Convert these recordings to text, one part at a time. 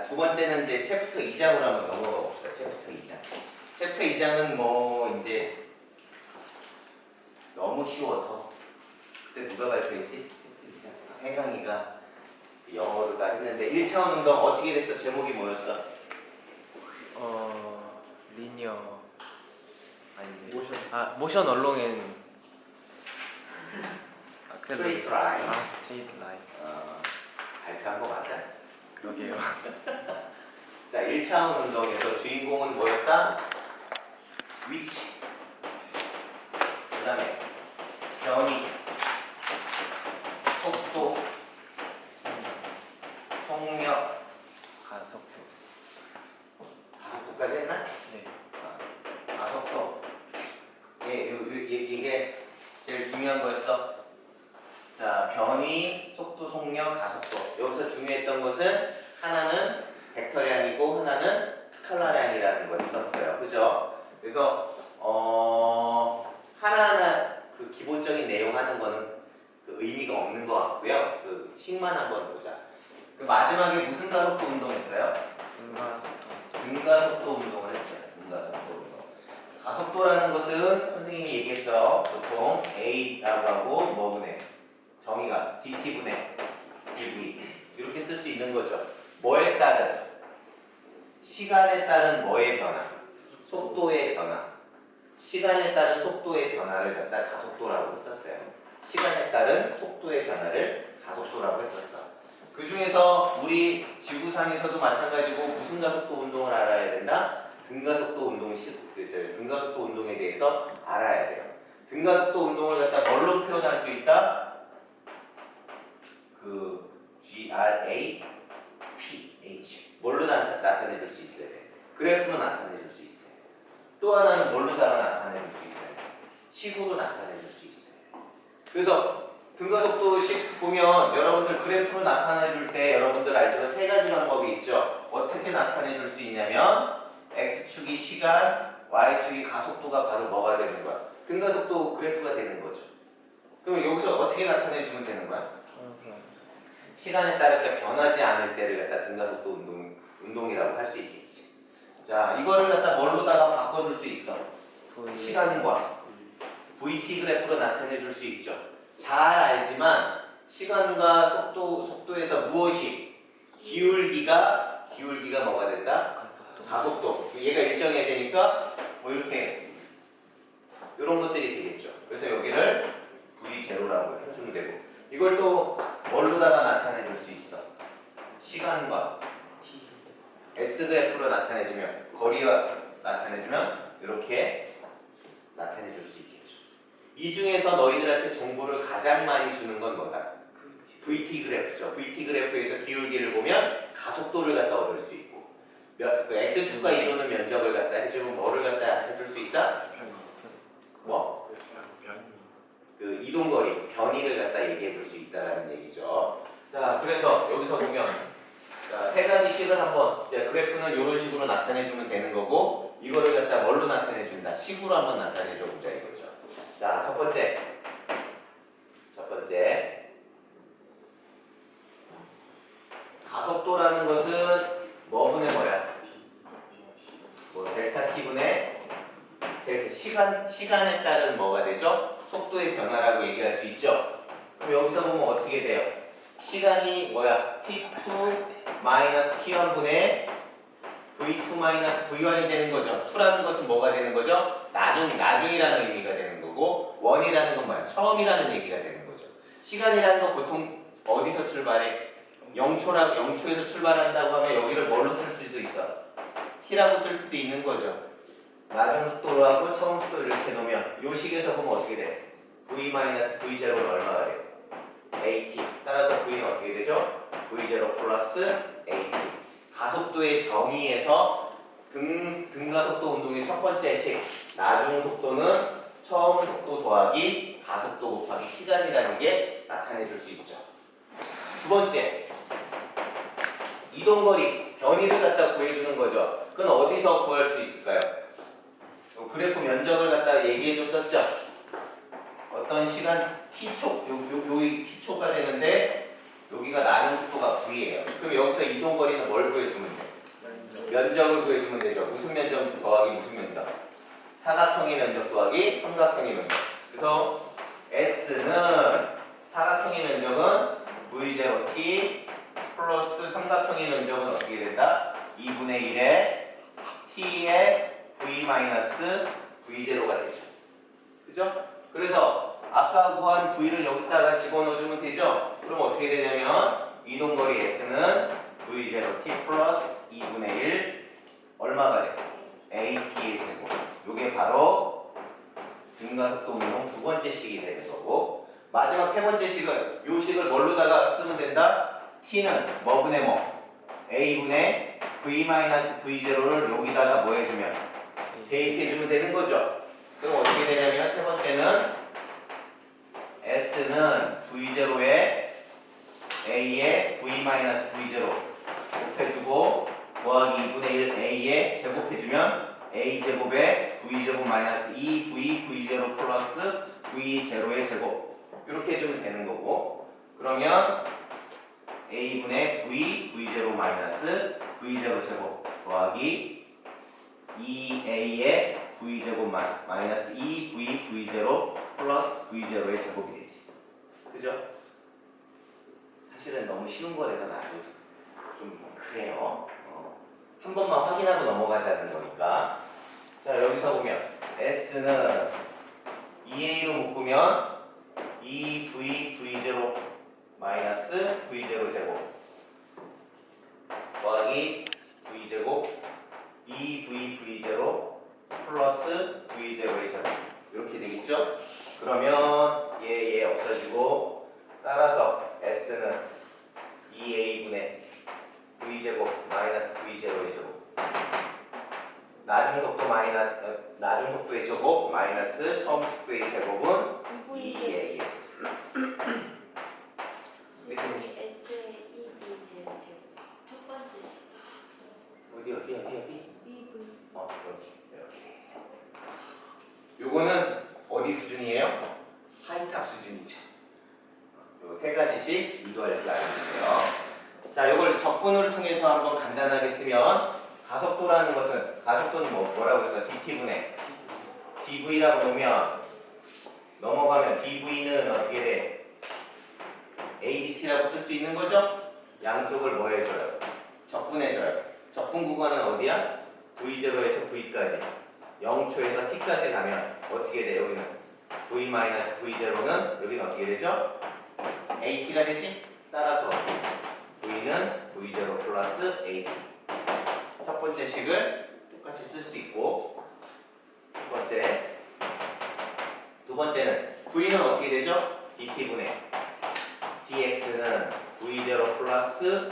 두 번째는 이제 챕터 2장으로 한번 넘어가 봅시다. 챕터 2장. 챕터 2장은 뭐 이제 너무 쉬워서 그때 누가 발표했지? 챕터 2장. 해강이가 영어로가 했는데 1차원 운동 어떻게 됐어? 제목이 뭐였어? 리니어 아닌데. 모션. 모션 얼롱 앤 스트레이트 라인. 스트레이트 라인. 발표한 거 맞아? 그러게요. 자, 1차원 운동에서 주인공은 뭐였다? 위치. 그 다음에 변이, 속도, 속력, 가속도. 가속도까지 했나? 네. 가속도. 이게 제일 중요한 거였어. 자, 변이, 속도, 속력, 가속도. 여기서 중요했던 것은 하나는 벡터량이고 하나는 스칼라량이라는 걸 썼어요. 그죠? 그래서 하나하나 그 기본적인 내용 하는 거는 그 의미가 없는 것 같고요. 그 식만 한번 보자. 그 마지막에 무슨 가속도 운동했어요? 등가속도. 등가속도 운동을 했어요. 등가속도 운동. 가속도라는 것은 선생님이 얘기했어. 보통 A라고 하고 뭐분의 정의가 dt분의 dv 이렇게 쓸 수 있는 거죠. 뭐에 따른? 시간에 따른 뭐의 변화? 속도의 변화. 시간에 따른 속도의 변화를 갖다 가속도라고 했었어요. 시간에 따른 속도의 변화를 가속도라고 했었어. 그 중에서 우리 지구상에서도 마찬가지고 무슨 가속도 운동을 알아야 된다? 등가속도 등가속도 운동에 대해서 알아야 돼요. 등가속도 운동을 갖다 뭘로 표현할 수 있다? 그 GRAPH 뭘로 나타내 줄 수 있어야 돼? 그래프로 나타내 줄 수 있어요. 또 하나는 뭘로다가 나타내 줄 수 있어요? 식으로 나타내 줄 수 있어요. 그래서 등가속도식 보면 여러분들 그래프로 나타내 줄 때 여러분들 알지만 세 가지 방법이 있죠. 어떻게 나타내 줄 수 있냐면 X축이 시간, Y축이 가속도가 바로 뭐가 되는 거야? 등가속도 그래프가 되는 거죠. 그럼 여기서 어떻게 나타내 주면 되는 거야? 시간에 따라 변하지 않을 때를 갖다 등가속도 운동이라고 할 수 있겠지. 자, 이거를 갖다 뭘로다가 바꿔줄 수 있어? 시간과 VT 그래프로 나타내 줄 수 있죠. 잘 알지만 시간과 속도에서 무엇이 기울기가 뭐가 된다? 가속도. 얘가 일정해야 되니까 뭐 이렇게 이런 것들이 되겠죠. 그래서 여기를 V0라고 해주면 되고 이걸 또 뭘로다가 나타내 줄 수 있어? 시간과 S 그래프로 나타내주면 거리와 나타내주면 이렇게 나타내 줄 수 있겠죠. 이 중에서 너희들한테 정보를 가장 많이 주는 건 뭐다? VT 그래프죠. VT 그래프에서 기울기를 보면 가속도를 갖다 얻을 수 있고 그 X축과 이루는 면적을 갖다 해주면 뭐를 갖다 해줄 수 있다? 뭐? 그 이동거리, 변이를 갖다 얘기해 줄 수 있다는 얘기죠. 자, 그래서 여기서 보면 자, 세 가지 식을 한번 이제 그래프는 이런 식으로 나타내 주면 되는 거고 이거를 갖다 뭘로 나타내 준다? 식으로 한번 나타내 줘 보자 이거죠. 자, 첫 번째 가속도라는 것은 뭐분의 뭐야? 뭐 델타 t분의 시간에 따른 뭐가 되죠? 속도의 변화라고 얘기할 수 있죠. 그럼 여기서 보면 어떻게 돼요? 시간이 뭐야? t2 마이너스 t1 분의 v2 마이너스 v1이 되는 거죠. 2라는 것은 뭐가 되는 거죠? 나중이라는 의미가 되는 거고 1이라는 건 뭐야? 처음이라는 얘기가 되는 거죠. 시간이라는 건 보통 어디서 출발해? 0초에서 출발한다고 하면 여기를 뭘로 쓸 수도 있어? t라고 쓸 수도 있는 거죠. 나중 속도로 하고 처음 속도 이렇게 놓으면 요 식에서 보면 어떻게 돼? v-v0는 얼마가 돼요? at. 따라서 v는 어떻게 되죠? v0 플러스 at. 가속도의 정의에서 등가속도 운동의 첫 번째 식 나중 속도는 처음 속도 더하기 가속도 곱하기 시간이라는 게 나타내 줄 수 있죠. 두 번째 이동거리 변이를 갖다 구해주는 거죠. 그건 어디서 구할 수 있을까요? 그래프 면적을 갖다 얘기해 줬었죠. 어떤 시간 t초, 요 t초가 되는데 여기가 나는 속도가 V예요. 그럼 여기서 이동거리는 뭘 구해주면 돼? 면적을 구해주면 되죠. 무슨 면적 더하기 무슨 면적? 사각형의 면적 더하기 삼각형의 면적. 그래서 S는 사각형의 면적은 V0t 플러스 삼각형의 면적은 어떻게 된다? 2분의 1의 t의 v 마이너스 v0가 되죠. 그죠? 그래서 아까 구한 v를 여기다가 집어넣어주면 되죠? 그럼 어떻게 되냐면 이동거리 S는 v0t 플러스 2분의 1 얼마가 돼? at의 제곱. 요게 바로 등가속도 운동 두 번째 식이 되는 거고, 마지막 세 번째 식은 요 식을 뭘로다가 쓰면 된다? t는 뭐분의 뭐? a분의 v-v0를 여기다가 뭐 해주면? 대입해주면 되는 거죠. 그럼 어떻게 되냐면 세 번째는 s는 v0에 a의 v-v0 곱해주고 더하기 2분의 1 a에 제곱해주면 a제곱에 v제곱 마이너스 2v v0 플러스 v0의 제곱 이렇게 해주면 되는 거고, 그러면 a분의 v v0 마이너스 v0 제곱 더하기 2a의 v제곱 마이너스 2v v0 플러스 v0의 제곱이 되지. 그죠? 사실은 너무 쉬운 거라서 나도 좀 그래요. 한 번만 확인하고 넘어가자는 거니까. 자, 여기서 보면 S는 2A로 묶으면 2V V0 마이너스 V0 제곱 더하기 V제곱 2V V0 플러스 V0의 제곱 이렇게 되겠죠? 그러면 얘 없어지고 따라서 S는 2A분의 V제곱 마이너스 V0의 제곱 낮은 속도 낮은 속도의 제곱 마이너스 처음 속도의 제곱은 2AS. 첫 번째 어디? EV 이렇게. 요거는 어디 수준이에요? 하이탑 수준이죠. 요 세 가지씩 유도할 줄 알려주세요. 자, 요걸 적분을 통해서 한번 간단하게 쓰면 가속도라는 것은 가속도는 뭐라고 했어? dt분의 dv라고 놓으면 넘어가면 dv는 어떻게 돼? adt라고 쓸 수 있는 거죠? 양쪽을 뭐 해줘요? 적분해줘요. 적분 구간은 어디야? v0에서 v까지 0초에서 t까지 가면 어떻게 돼? 여기는 v-v0는 여기는 어떻게 되죠? at가 되지? 따라서 v는 v0 플러스 at. 첫 번째 식을 똑같이 쓸 수 있고, 두 번째는 v는 어떻게 되죠? dt분의 dx는 v0 플러스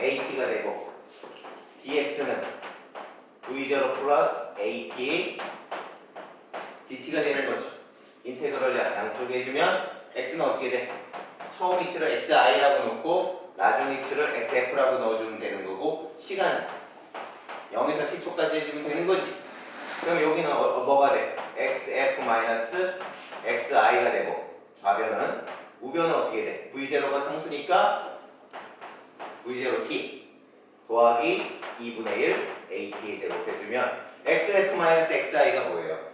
at가 되고 dx는 v0 플러스 at dt가 되는 거죠. 인테그럴 양쪽에 해주면 x는 어떻게 돼? 처음 위치를 xi라고 놓고 나중 위치를 xf라고 넣어주면 되는 거고, 시간은 0에서 t초까지 해주면 되는 거지. 그럼 여기는 뭐가 돼? xf 마이너스 xi가 되고, 좌변은 우변은 어떻게 돼? v0가 상수니까 v0t 더하기 2분의 1 at의 제곱해주면 xf 마이너스 xi가 뭐예요?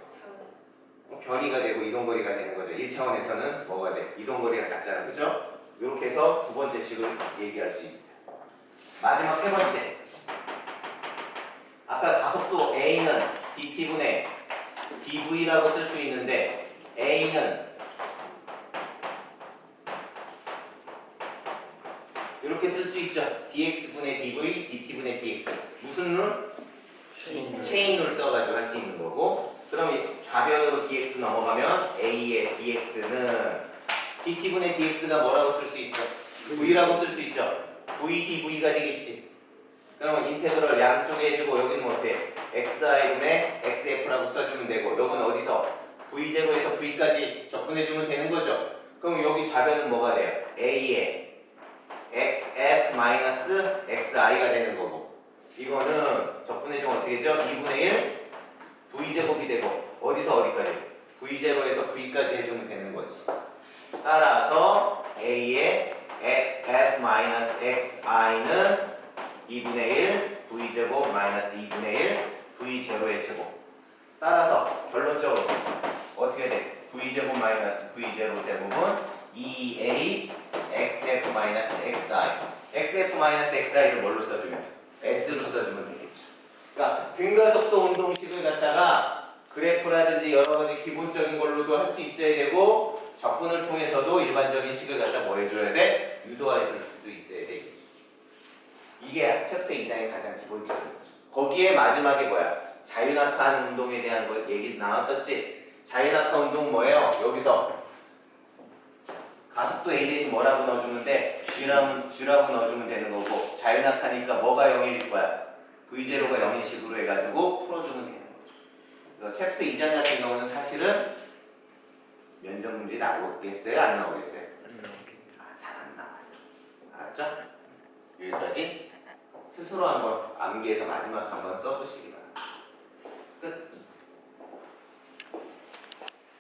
변이가 되고 이동거리가 되는 거죠. 1차원에서는 뭐가 돼? 이동거리가 같잖아. 그죠? 이렇게 해서 두 번째 식을 얘기할 수 있어요. 마지막 세 번째. 아까 가속도 a는 dt분의 dv라고 쓸 수 있는데 a는 이렇게 쓸 수 있죠. dx분의 dv, dt분의 dx. 무슨 룰? 체인 룰 써가지고 할 수 있는 거고, 그럼 이 좌변으로 dx 넘어가면 a의 dx는 dt분의 dx가 뭐라고 쓸 수 있어? v라고 쓸 수 있죠. v dv가 되겠지. 그러면 인테그럴 양쪽에 해주고 여기는 어때? xi분의 xf라고 써주면 되고, 여기는 어디서? v0에서 v까지 적분해주면 되는 거죠. 그럼 여기 좌변은 뭐가 돼요? a의 xf 마이너스 xi가 되는 거고, 이거는 적분해주면 어떻게 되죠? 2분의 1 v제곱이 되고, 어디서 어디까지? v0에서 v까지 해주면 되는 거지. 따라서 a의 xf 2분의 1 v제곱 마이너스 2분의 1 v0의 제곱. 따라서 결론적으로 어떻게 돼? v제곱 마이너스 v0 제곱은 2a xf 마이너스 xi. xf 마이너스 xi를 뭘로 써주면? s로 써주면 되겠죠. 그러니까 등가속도 운동식을 갖다가 그래프라든지 여러 가지 기본적인 걸로도 할 수 있어야 되고 적분을 통해서도 일반적인 식을 갖다 뭐 해줘야 돼? 유도해 줄 수도 있어야 되겠죠. 이게 챕터 2장의 가장 기본적인 거죠. 거기에 마지막에 뭐야? 자유낙하하는 운동에 대한 거 얘기 나왔었지? 자유낙하 운동 뭐예요? 여기서 가속도 A 대신 뭐라고 넣어주면 돼? G라고 넣어주면 되는 거고 자유낙하니까 뭐가 0일 거야? V0가 0인 식으로 해가지고 풀어주면 되는 거죠. 그래서 챕터 2장 같은 경우는 사실은 면접 문제 나오겠어요? 안 나오겠어요? 잘 안 나와요. 알았죠? 여기까지 스스로 한번 암기해서 마지막 한번 써보시기 바랍니다.